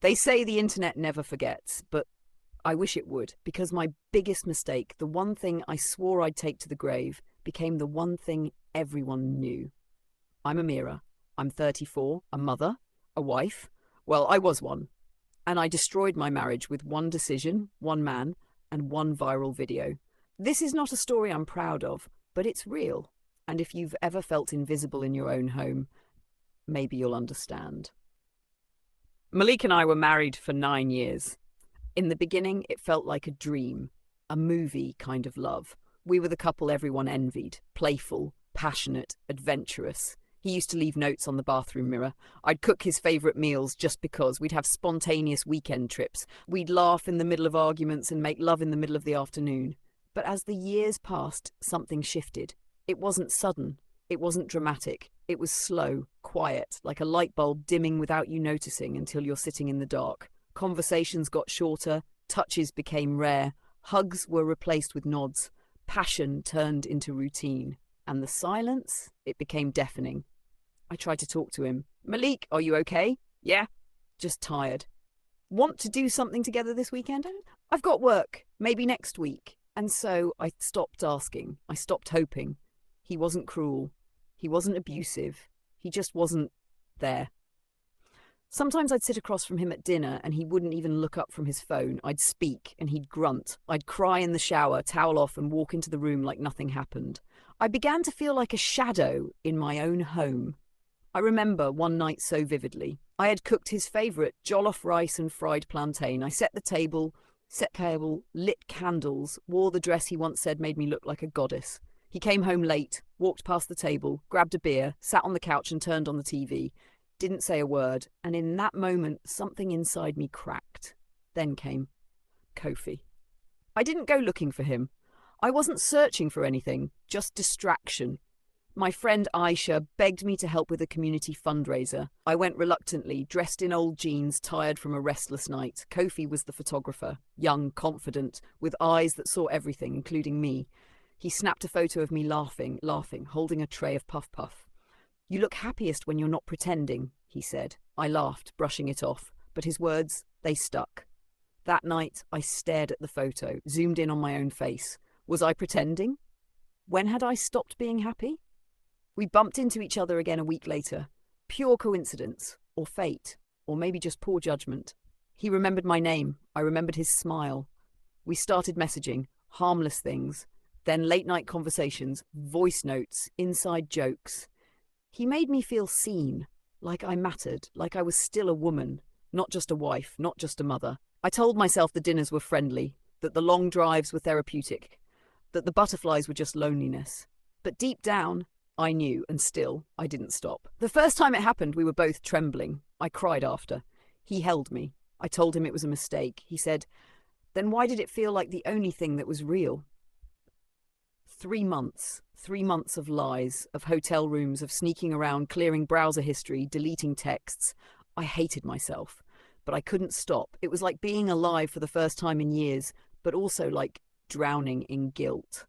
They say the internet never forgets, but I wish it would, because my biggest mistake, the one thing I swore I'd take to the grave, became the one thing everyone knew. I'm Amira. I'm 34, a mother, a wife. Well, I was one. And I destroyed my marriage with one decision, one man, and one viral video. This is not a story I'm proud of, but it's real. And if you've ever felt invisible in your own home, maybe you'll understand. Malik and I were married for 9 years. In the beginning, it felt like a dream, a movie kind of love. We were the couple everyone envied, playful, passionate, adventurous. He used to leave notes on the bathroom mirror. I'd cook his favourite meals just because. We'd have spontaneous weekend trips. We'd laugh in the middle of arguments and make love in the middle of the afternoon. But as the years passed, something shifted. It wasn't sudden. It wasn't dramatic. It was slow, quiet, like a light bulb dimming without you noticing until you're sitting in the dark. Conversations got shorter, touches became rare, hugs were replaced with nods, passion turned into routine, and the silence, it became deafening. I tried to talk to him. Malik, are you okay? Yeah, just tired. Want to do something together this weekend? I've got work, maybe next week. And so I stopped asking. I stopped hoping. He wasn't cruel. He wasn't abusive. He just wasn't there. Sometimes I'd sit across from him at dinner and he wouldn't even look up from his phone. I'd speak and he'd grunt. I'd cry in the shower, towel off, and walk into the room like nothing happened. I began to feel like a shadow in my own home. I remember one night so vividly. I had cooked his favourite jollof rice and fried plantain. I set the table, lit candles, wore the dress he once said made me look like a goddess. He came home late, walked past the table, grabbed a beer, sat on the couch and turned on the TV. Didn't say a word, and in that moment, something inside me cracked. Then came Kofi. I didn't go looking for him. I wasn't searching for anything, just distraction. My friend Aisha begged me to help with a community fundraiser. I went reluctantly, dressed in old jeans, tired from a restless night. Kofi was the photographer, young, confident, with eyes that saw everything, including me. He snapped a photo of me laughing, holding a tray of puff puff. You look happiest when you're not pretending, he said. I laughed, brushing it off, but his words, they stuck. That night, I stared at the photo, zoomed in on my own face. Was I pretending? When had I stopped being happy? We bumped into each other again a week later. Pure coincidence, or fate, or maybe just poor judgment. He remembered my name. I remembered his smile. We started messaging, harmless things, then late-night conversations, voice notes, inside jokes. He made me feel seen, like I mattered, like I was still a woman, not just a wife, not just a mother. I told myself the dinners were friendly, that the long drives were therapeutic, that the butterflies were just loneliness. But deep down, I knew, and still, I didn't stop. The first time it happened, we were both trembling. I cried after. He held me. I told him it was a mistake. He said, then why did it feel like the only thing that was real? 3 months. 3 months of lies, of hotel rooms, of sneaking around, clearing browser history, deleting texts. I hated myself, but I couldn't stop. It was like being alive for the first time in years, but also like drowning in guilt.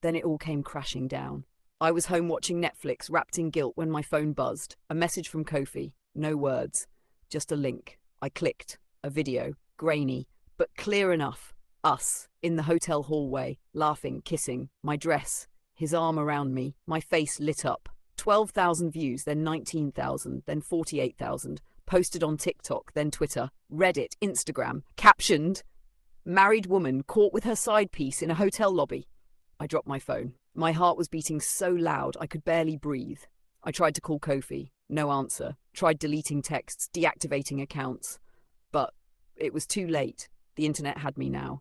Then it all came crashing down. I was home watching Netflix, wrapped in guilt, when my phone buzzed. A message from Kofi. No words. Just a link. I clicked. A video. Grainy, but clear enough. Us, in the hotel hallway, laughing, kissing. My dress. His arm around me. My face lit up. 12,000 views, then 19,000, then 48,000. Posted on TikTok, then Twitter, Reddit, Instagram. Captioned, married woman caught with her side piece in a hotel lobby. I dropped my phone. My heart was beating so loud I could barely breathe. I tried to call Kofi. No answer. Tried deleting texts, deactivating accounts. But it was too late. The internet had me now.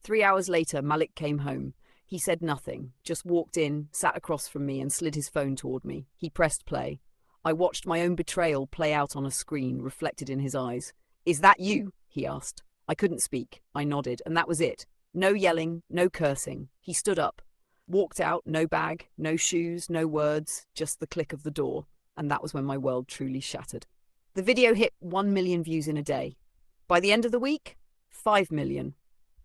3 hours later, Malik came home. He said nothing, just walked in, sat across from me and slid his phone toward me. He pressed play. I watched my own betrayal play out on a screen, reflected in his eyes. Is that you? He asked. I couldn't speak. I nodded, and that was it. No yelling, no cursing. He stood up. Walked out, no bag, no shoes, no words, just the click of the door. And that was when my world truly shattered. The video hit 1 million views in a day. By the end of the week, 5 million.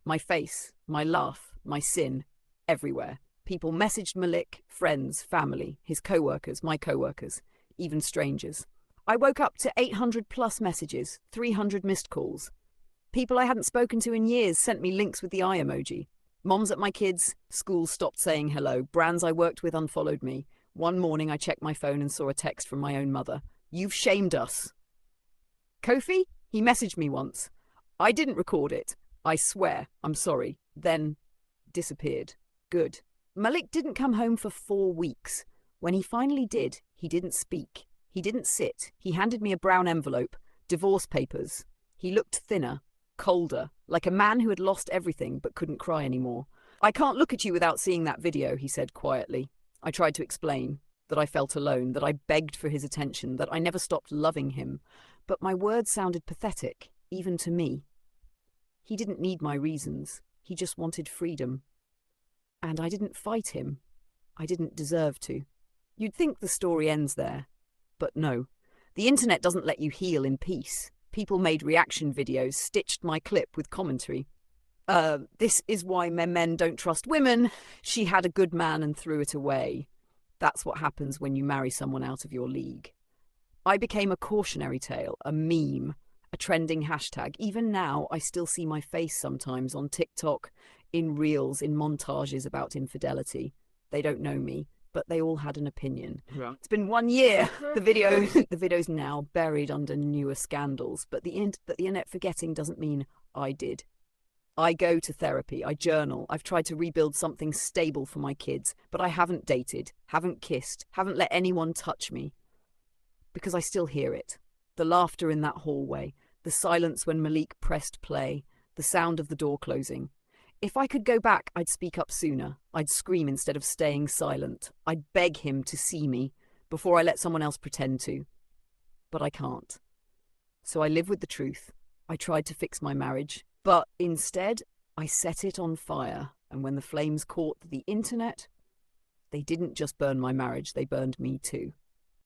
My face, my laugh, my sin, everywhere. People messaged Malik, friends, family, his co-workers, my co-workers, even strangers. I woke up to 800 plus messages, 300 missed calls. People I hadn't spoken to in years sent me links with the eye emoji. Moms at my kids' schools stopped saying hello. Brands I worked with unfollowed me. One morning I checked my phone and saw a text from my own mother. "You've shamed us." Kofi? He messaged me once. I didn't record it. I swear, I'm sorry. Then disappeared. Good. Malik didn't come home for 4 weeks. When he finally did, he didn't speak. He didn't sit. He handed me a brown envelope, divorce papers. He looked thinner, colder, like a man who had lost everything but couldn't cry anymore. "I can't look at you without seeing that video," he said quietly. I tried to explain that I felt alone, that I begged for his attention, that I never stopped loving him. But my words sounded pathetic, even to me. He didn't need my reasons. He just wanted freedom. And I didn't fight him. I didn't deserve to. You'd think the story ends there. But no. The internet doesn't let you heal in peace. People made reaction videos, stitched my clip with commentary. This is why men don't trust women. She had a good man and threw it away. That's what happens when you marry someone out of your league. I became a cautionary tale, a meme, a trending hashtag. Even now, I still see my face sometimes on TikTok, in reels, in montages about infidelity. They don't know me, but they all had an opinion. Yeah. It's been 1 year. The video's now buried under newer scandals, but the internet forgetting doesn't mean I did. I go to therapy, I journal, I've tried to rebuild something stable for my kids, but I haven't dated, haven't kissed, haven't let anyone touch me. Because I still hear it. The laughter in that hallway, the silence when Malik pressed play, the sound of the door closing. If I could go back, I'd speak up sooner. I'd scream instead of staying silent. I'd beg him to see me before I let someone else pretend to. But I can't. So I live with the truth. I tried to fix my marriage, but instead I set it on fire. And when the flames caught the internet, they didn't just burn my marriage, they burned me too.